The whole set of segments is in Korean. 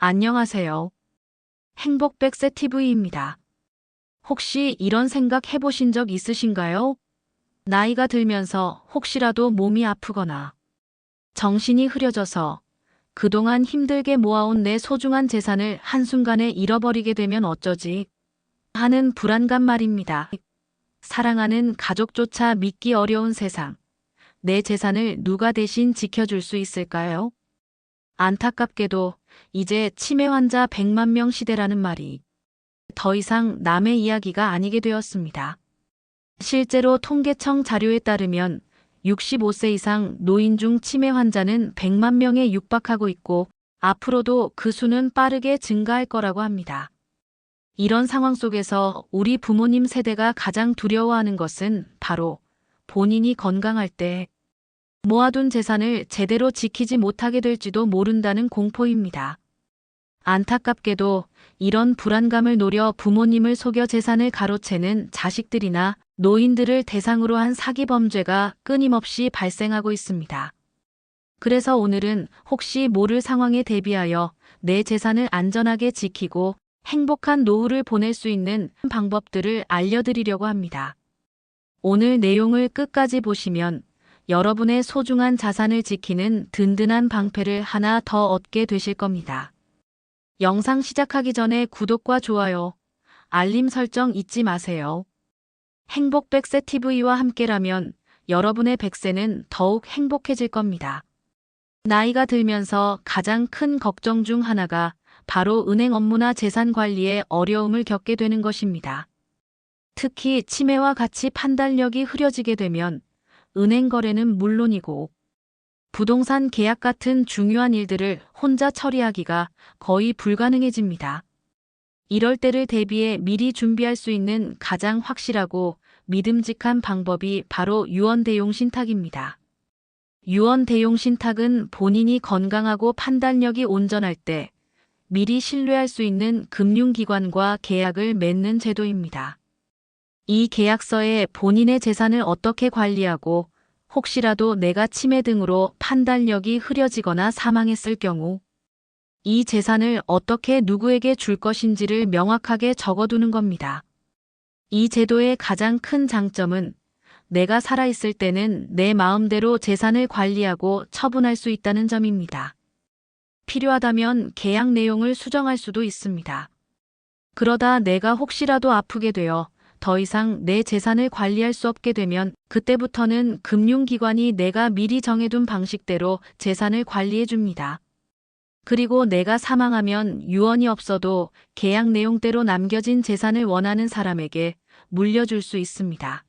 안녕하세요. 행복백세 TV입니다. 혹시 이런 생각 해보신 적 있으신가요? 나이가 들면서 혹시라도 몸이 아프거나 정신이 흐려져서 그동안 힘들게 모아온 내 소중한 재산을 한순간에 잃어버리게 되면 어쩌지 하는 불안감 말입니다. 사랑하는 가족조차 믿기 어려운 세상. 내 재산을 누가 대신 지켜줄 수 있을까요? 안타깝게도 이제 치매 환자 100만 명 시대라는 말이 더 이상 남의 이야기가 아니게 되었습니다. 실제로 통계청 자료에 따르면 65세 이상 노인 중 치매 환자는 100만 명에 육박하고 있고 앞으로도 그 수는 빠르게 증가할 거라고 합니다. 이런 상황 속에서 우리 부모님 세대가 가장 두려워하는 것은 바로 본인이 건강할 때 모아둔 재산을 제대로 지키지 못하게 될지도 모른다는 공포입니다. 안타깝게도 이런 불안감을 노려 부모님을 속여 재산을 가로채는 자식들이나 노인들을 대상으로 한 사기 범죄가 끊임없이 발생하고 있습니다. 그래서 오늘은 혹시 모를 상황에 대비하여 내 재산을 안전하게 지키고 행복한 노후를 보낼 수 있는 방법들을 알려드리려고 합니다. 오늘 내용을 끝까지 보시면 여러분의 소중한 자산을 지키는 든든한 방패를 하나 더 얻게 되실 겁니다. 영상 시작하기 전에 구독과 좋아요, 알림 설정 잊지 마세요. 행복백세 TV와 함께라면 여러분의 백세는 더욱 행복해질 겁니다. 나이가 들면서 가장 큰 걱정 중 하나가 바로 은행 업무나 재산 관리에 어려움을 겪게 되는 것입니다. 특히 치매와 같이 판단력이 흐려지게 되면 은행 거래는 물론이고 부동산 계약 같은 중요한 일들을 혼자 처리하기가 거의 불가능해집니다. 이럴 때를 대비해 미리 준비할 수 있는 가장 확실하고 믿음직한 방법이 바로 유언대용신탁입니다. 유언대용신탁은 본인이 건강하고 판단력이 온전할 때 미리 신뢰할 수 있는 금융기관과 계약을 맺는 제도입니다. 이 계약서에 본인의 재산을 어떻게 관리하고 혹시라도 내가 치매 등으로 판단력이 흐려지거나 사망했을 경우 이 재산을 어떻게 누구에게 줄 것인지를 명확하게 적어두는 겁니다. 이 제도의 가장 큰 장점은 내가 살아있을 때는 내 마음대로 재산을 관리하고 처분할 수 있다는 점입니다. 필요하다면 계약 내용을 수정할 수도 있습니다. 그러다 내가 혹시라도 아프게 되어 더 이상 내 재산을 관리할 수 없게 되면 그때부터는 금융기관이 내가 미리 정해둔 방식대로 재산을 관리해 줍니다. 그리고 내가 사망하면 유언이 없어도 계약 내용대로 남겨진 재산을 원하는 사람에게 물려줄 수 있습니다.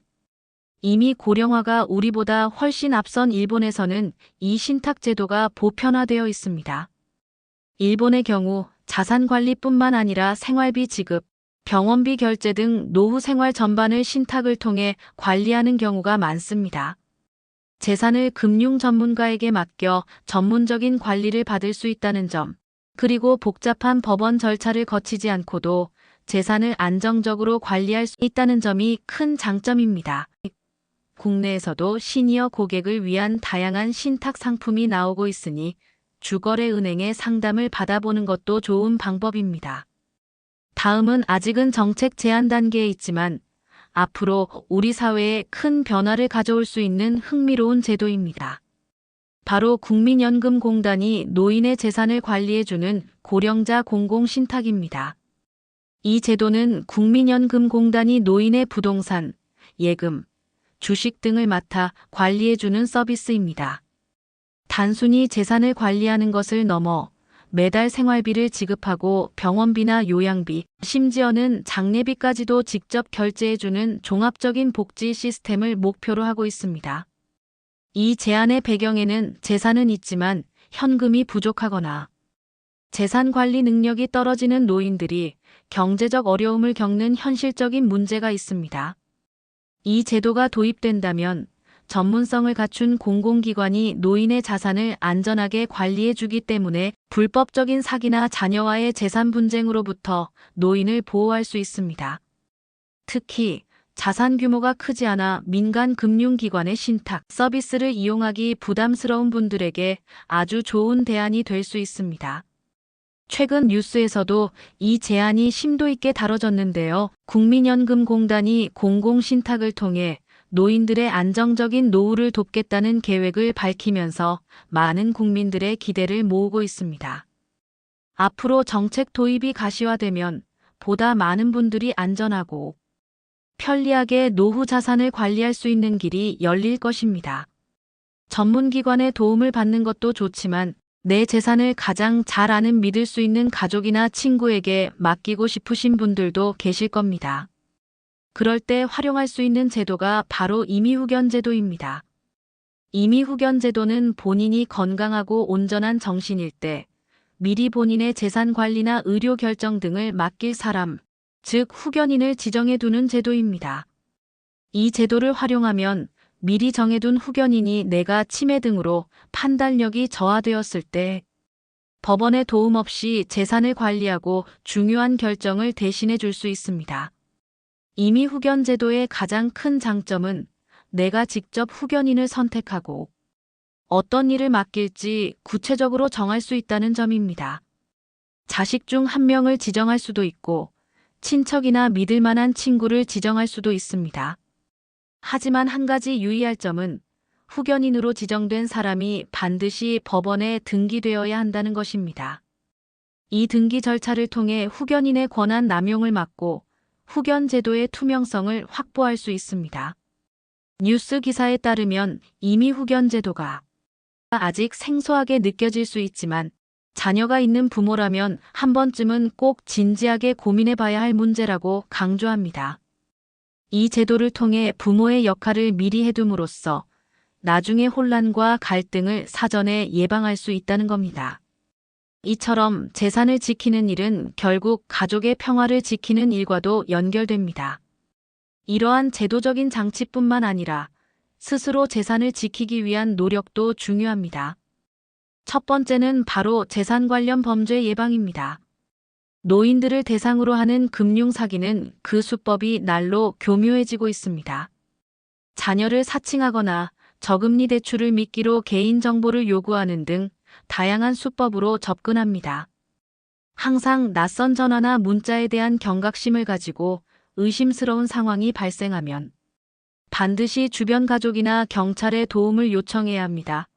이미 고령화가 우리보다 훨씬 앞선 일본에서는 이 신탁 제도가 보편화되어 있습니다. 일본의 경우 자산관리뿐만 아니라 생활비 지급, 병원비 결제 등 노후 생활 전반을 신탁을 통해 관리하는 경우가 많습니다. 재산을 금융 전문가에게 맡겨 전문적인 관리를 받을 수 있다는 점, 그리고 복잡한 법원 절차를 거치지 않고도 재산을 안정적으로 관리할 수 있다는 점이 큰 장점입니다. 국내에서도 시니어 고객을 위한 다양한 신탁 상품이 나오고 있으니 주거래은행의 상담을 받아보는 것도 좋은 방법입니다. 다음은 아직은 정책 제안 단계에 있지만 앞으로 우리 사회에 큰 변화를 가져올 수 있는 흥미로운 제도입니다. 바로 국민연금공단이 노인의 재산을 관리해주는 고령자 공공신탁입니다. 이 제도는 국민연금공단이 노인의 부동산, 예금, 주식 등을 맡아 관리해주는 서비스입니다. 단순히 재산을 관리하는 것을 넘어 매달 생활비를 지급하고 병원비나 요양비, 심지어는 장례비까지도 직접 결제해주는 종합적인 복지 시스템을 목표로 하고 있습니다. 이 제안의 배경에는 재산은 있지만 현금이 부족하거나 재산 관리 능력이 떨어지는 노인들이 경제적 어려움을 겪는 현실적인 문제가 있습니다. 이 제도가 도입된다면 전문성을 갖춘 공공기관이 노인의 자산을 안전하게 관리해주기 때문에 불법적인 사기나 자녀와의 재산 분쟁으로부터 노인을 보호할 수 있습니다. 특히 자산 규모가 크지 않아 민간 금융기관의 신탁 서비스를 이용하기 부담스러운 분들에게 아주 좋은 대안이 될 수 있습니다. 최근 뉴스에서도 이 제안이 심도 있게 다뤄졌는데요. 국민연금공단이 공공신탁을 통해 노인들의 안정적인 노후를 돕겠다는 계획을 밝히면서 많은 국민들의 기대를 모으고 있습니다. 앞으로 정책 도입이 가시화되면 보다 많은 분들이 안전하고 편리하게 노후 자산을 관리할 수 있는 길이 열릴 것입니다. 전문기관의 도움을 받는 것도 좋지만 내 재산을 가장 잘 아는 믿을 수 있는 가족이나 친구에게 맡기고 싶으신 분들도 계실 겁니다. 그럴 때 활용할 수 있는 제도가 바로 임의후견제도입니다. 임의후견제도는 본인이 건강하고 온전한 정신일 때 미리 본인의 재산 관리나 의료 결정 등을 맡길 사람, 즉 후견인을 지정해 두는 제도입니다. 이 제도를 활용하면 미리 정해둔 후견인이 내가 치매 등으로 판단력이 저하되었을 때 법원의 도움 없이 재산을 관리하고 중요한 결정을 대신해 줄 수 있습니다. 임의후견 제도의 가장 큰 장점은 내가 직접 후견인을 선택하고 어떤 일을 맡길지 구체적으로 정할 수 있다는 점입니다. 자식 중 한 명을 지정할 수도 있고 친척이나 믿을 만한 친구를 지정할 수도 있습니다. 하지만 한 가지 유의할 점은 후견인으로 지정된 사람이 반드시 법원에 등기되어야 한다는 것입니다. 이 등기 절차를 통해 후견인의 권한 남용을 막고 후견 제도의 투명성을 확보할 수 있습니다. 뉴스 기사에 따르면 임의 후견 제도가 아직 생소하게 느껴질 수 있지만 자녀가 있는 부모라면 한 번쯤은 꼭 진지하게 고민해 봐야 할 문제라고 강조합니다. 이 제도를 통해 부모의 역할을 미리 해둠으로써 나중의 혼란과 갈등을 사전에 예방할 수 있다는 겁니다. 이처럼 재산을 지키는 일은 결국 가족의 평화를 지키는 일과도 연결됩니다. 이러한 제도적인 장치뿐만 아니라 스스로 재산을 지키기 위한 노력도 중요합니다. 첫 번째는 바로 재산 관련 범죄 예방입니다. 노인들을 대상으로 하는 금융 사기는 그 수법이 날로 교묘해지고 있습니다. 자녀를 사칭하거나 저금리 대출을 미끼로 개인정보를 요구하는 등 다양한 수법으로 접근합니다. 항상 낯선 전화나 문자에 대한 경각심을 가지고 의심스러운 상황이 발생하면 반드시 주변 가족이나 경찰에 도움을 요청해야 합니다.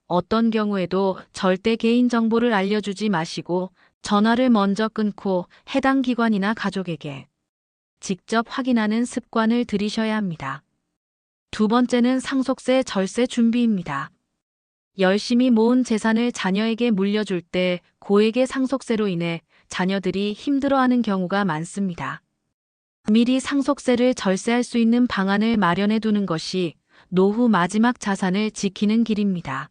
어떤 경우에도 절대 개인정보를 알려주지 마시고 전화를 먼저 끊고 해당 기관이나 가족에게 직접 확인하는 습관을 들이셔야 합니다. 두 번째는 상속세 절세 준비입니다. 열심히 모은 재산을 자녀에게 물려줄 때 고액의 상속세로 인해 자녀들이 힘들어하는 경우가 많습니다. 미리 상속세를 절세할 수 있는 방안을 마련해 두는 것이 노후 마지막 자산을 지키는 길입니다.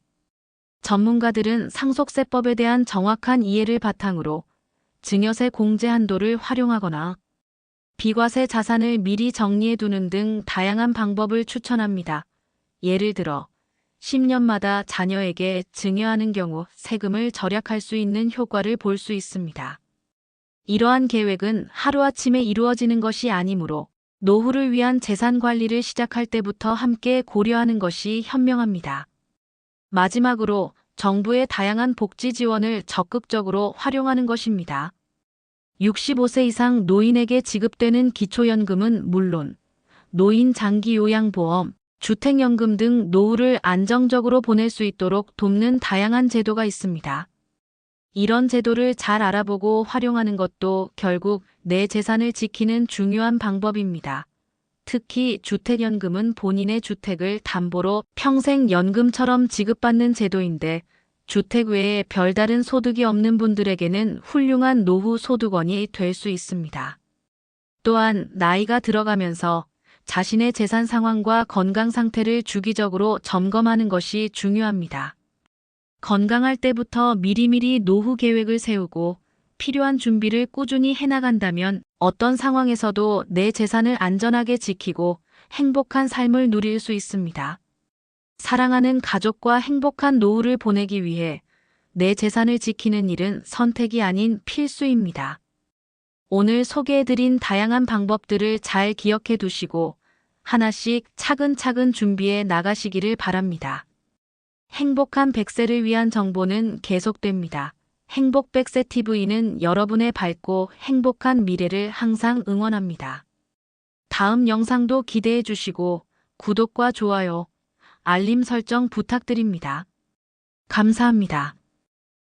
전문가들은 상속세법에 대한 정확한 이해를 바탕으로 증여세 공제 한도를 활용하거나 비과세 자산을 미리 정리해 두는 등 다양한 방법을 추천합니다. 예를 들어 10년마다 자녀에게 증여하는 경우 세금을 절약할 수 있는 효과를 볼 수 있습니다. 이러한 계획은 하루아침에 이루어지는 것이 아니므로 노후를 위한 재산 관리를 시작할 때부터 함께 고려하는 것이 현명합니다. 마지막으로 정부의 다양한 복지 지원을 적극적으로 활용하는 것입니다. 65세 이상 노인에게 지급되는 기초연금은 물론 노인 장기요양보험, 주택연금 등 노후를 안정적으로 보낼 수 있도록 돕는 다양한 제도가 있습니다. 이런 제도를 잘 알아보고 활용하는 것도 결국 내 재산을 지키는 중요한 방법입니다. 특히 주택연금은 본인의 주택을 담보로 평생 연금처럼 지급받는 제도인데 주택 외에 별다른 소득이 없는 분들에게는 훌륭한 노후 소득원이 될 수 있습니다. 또한 나이가 들어가면서 자신의 재산 상황과 건강 상태를 주기적으로 점검하는 것이 중요합니다. 건강할 때부터 미리미리 노후 계획을 세우고 필요한 준비를 꾸준히 해나간다면 어떤 상황에서도 내 재산을 안전하게 지키고 행복한 삶을 누릴 수 있습니다. 사랑하는 가족과 행복한 노후를 보내기 위해 내 재산을 지키는 일은 선택이 아닌 필수입니다. 오늘 소개해드린 다양한 방법들을 잘 기억해 두시고 하나씩 차근차근 준비해 나가시기를 바랍니다. 행복한 100세를 위한 정보는 계속됩니다. 행복백세TV는 여러분의 밝고 행복한 미래를 항상 응원합니다. 다음 영상도 기대해 주시고 구독과 좋아요, 알림 설정 부탁드립니다. 감사합니다.